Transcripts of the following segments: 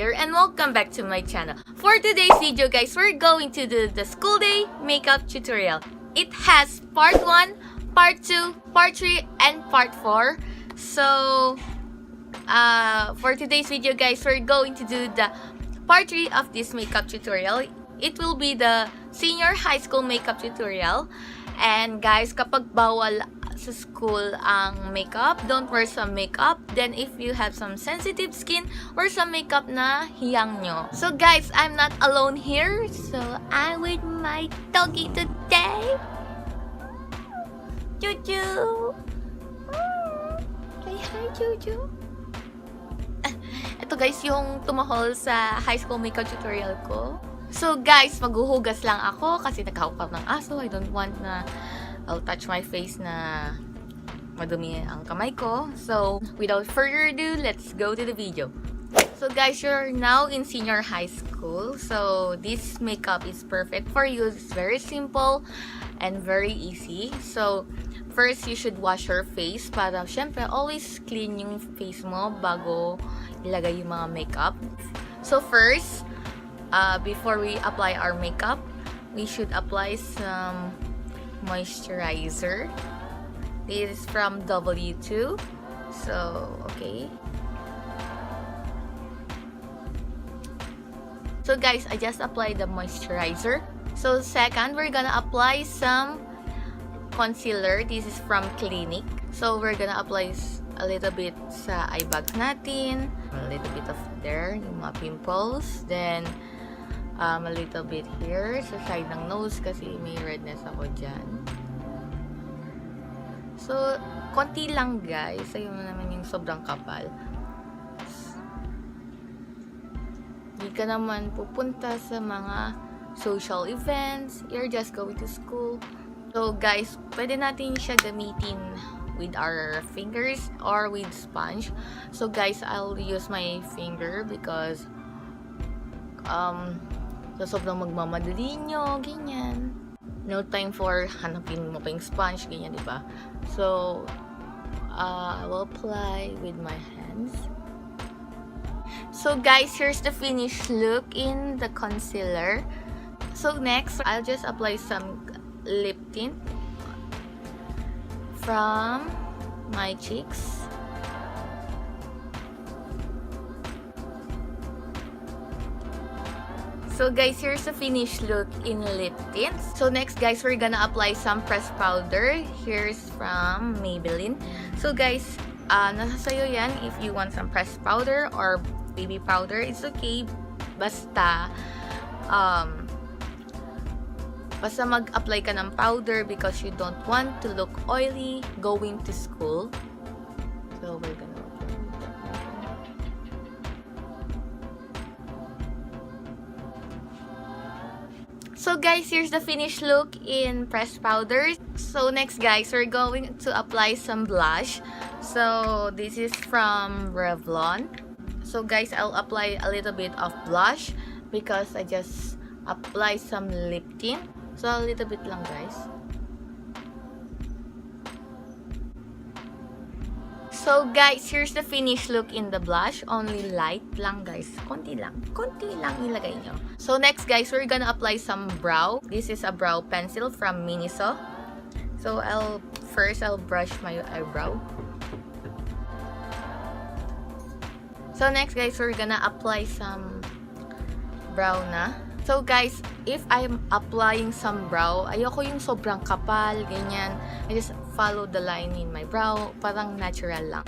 here and welcome back to my channel. For today's video guys, we're going to do the school day makeup tutorial. It has part 1, part 2, part 3, and part 4. So, for today's video guys, we're going to do the part 3 of this makeup tutorial. It will be the senior high school makeup tutorial. And guys, kapag bawal sa school ang makeup, don't wear some makeup. Then if you have some sensitive skin, wear some makeup na hiyang nyo. So guys, I'm not alone here. So I'm with my doggy today. Juju. Say hi, Juju. Ito guys, yung tumahol sa high school makeup tutorial ko. So guys, maghuhugas lang ako kasi nagkahukap ng aso. I don't want na I'll touch my face na madumi ang kamay ko. So, without further ado, let's go to the video. So guys, you're now in senior high school. So, this makeup is perfect for you. It's very simple and very easy. So, first, you should wash your face para syempre always clean yung face mo bago ilagay yung mga makeup. So, first, before we apply our makeup, we should apply some moisturizer. This is from W2. So, okay. So guys, I just applied the moisturizer. So second, we're gonna apply some concealer. This is from Clinique. So we're gonna apply a little bit sa eye bags natin. A little bit of there, yung mga pimples. Then, a little bit here sa side ng nose kasi may redness ako dyan. So, konti lang guys. Ayaw mo naman yung sobrang kapal. Hindi ka naman pupunta sa mga social events. You're just going to school. So guys, pwede natin siya gamitin with our fingers or with sponge. So guys, I'll use my finger because so sobrang magmamadali nyo, ganyan. No time for hanapin mo pa yung sponge, ganyan, diba? So, I will apply with my hands. So guys, here's the finished look in the concealer. So next, I'll just apply some lip tint from my cheeks. So guys, here's the finished look in lip tint. So next guys, we're gonna apply some pressed powder. Here's from Maybelline. So guys, nasa sayo yan if you want some pressed powder or baby powder. It's okay. Basta mag-apply ka ng powder because you don't want to look oily going to school. So we're gonna So guys, here's the finished look in pressed powder. So next guys, we're going to apply some blush. So this is from Revlon. So guys, I'll apply a little bit of blush because I just apply some lip tint. So a little bit lang guys. So guys, here's the finished look in the blush. Only light lang guys. Konti lang ilagay nyo. So next guys, we're gonna apply some brow. This is a brow pencil from Miniso. So I'll brush my eyebrow. So next guys, we're gonna apply some brow na. So guys, if I'm applying some brow, ayoko yung sobrang kapal, ganyan. I just follow the line in my brow, parang natural lang.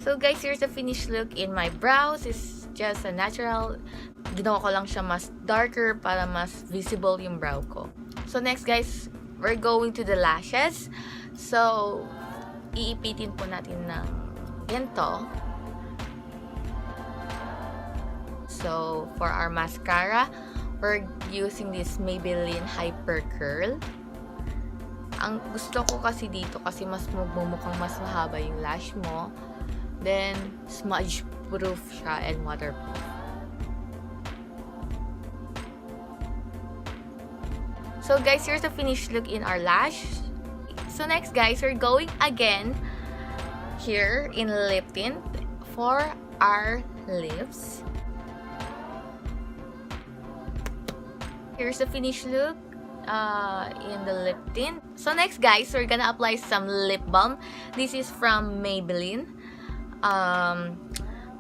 So guys, here's the finished look in my brows. It's just a natural. Ginawa ko lang siya mas darker para mas visible yung brow ko. So next guys, we're going to the lashes. So, iipitin po natin ng ganito. So, for our mascara, we're using this Maybelline Hyper Curl. Ang gusto ko kasi dito kasi mas magmumukhang mas mahaba yung lash mo. Then, smudge proof siya and waterproof. So guys, here's the finished look in our lash. So next guys, we're going again here in lip tint for our lips. Here's the finished look in the lip tint. So next guys, we're gonna apply some lip balm. This is from Maybelline.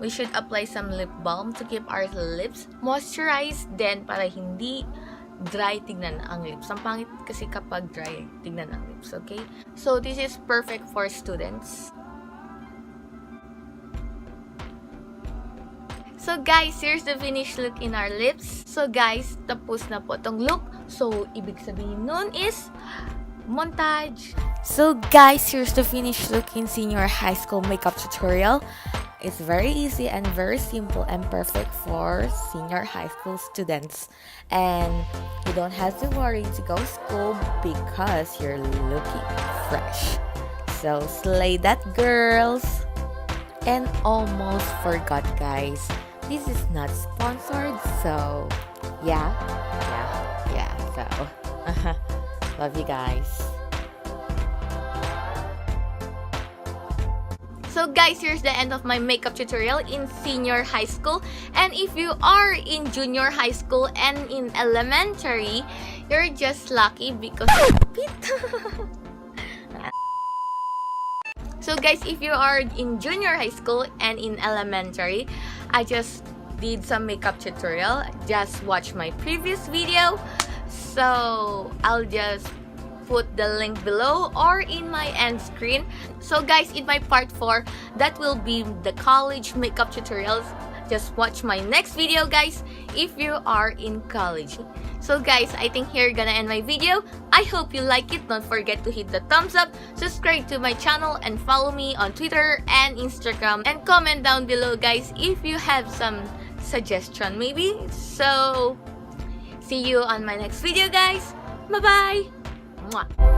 We should apply some lip balm to keep our lips moisturized then para hindi dry tignan ang lips. Ang pangit kasi kapag dry tignan ang lips, okay? So this is perfect for students. So guys, here's the finished look in our lips. So guys, tapos na po tong look. So ibig sabihin nun is montage. So guys, here's the finished look in senior high school makeup tutorial. It's very easy and very simple and perfect for senior high school students. And you don't have to worry to go to school because you're looking fresh. So slay that, girls! And almost forgot guys, this is not sponsored, so yeah, so love you guys. So guys, here's the end of my makeup tutorial in senior high school. And if you are in junior high school and in elementary, you're just lucky because So guys, if you are in junior high school and in elementary, I just did some makeup tutorial. Just watch my previous video. So I'll just put the link below or in my end screen. So guys, in my part 4, that will be the college makeup tutorials. Just watch my next video guys if you are in college. So guys, I think here gonna end my video. I hope you like it. Don't forget to hit the thumbs up, subscribe to my channel, and follow me on Twitter and Instagram. And comment down below guys if you have some suggestion maybe. So see you on my next video guys. Bye bye. Mwah.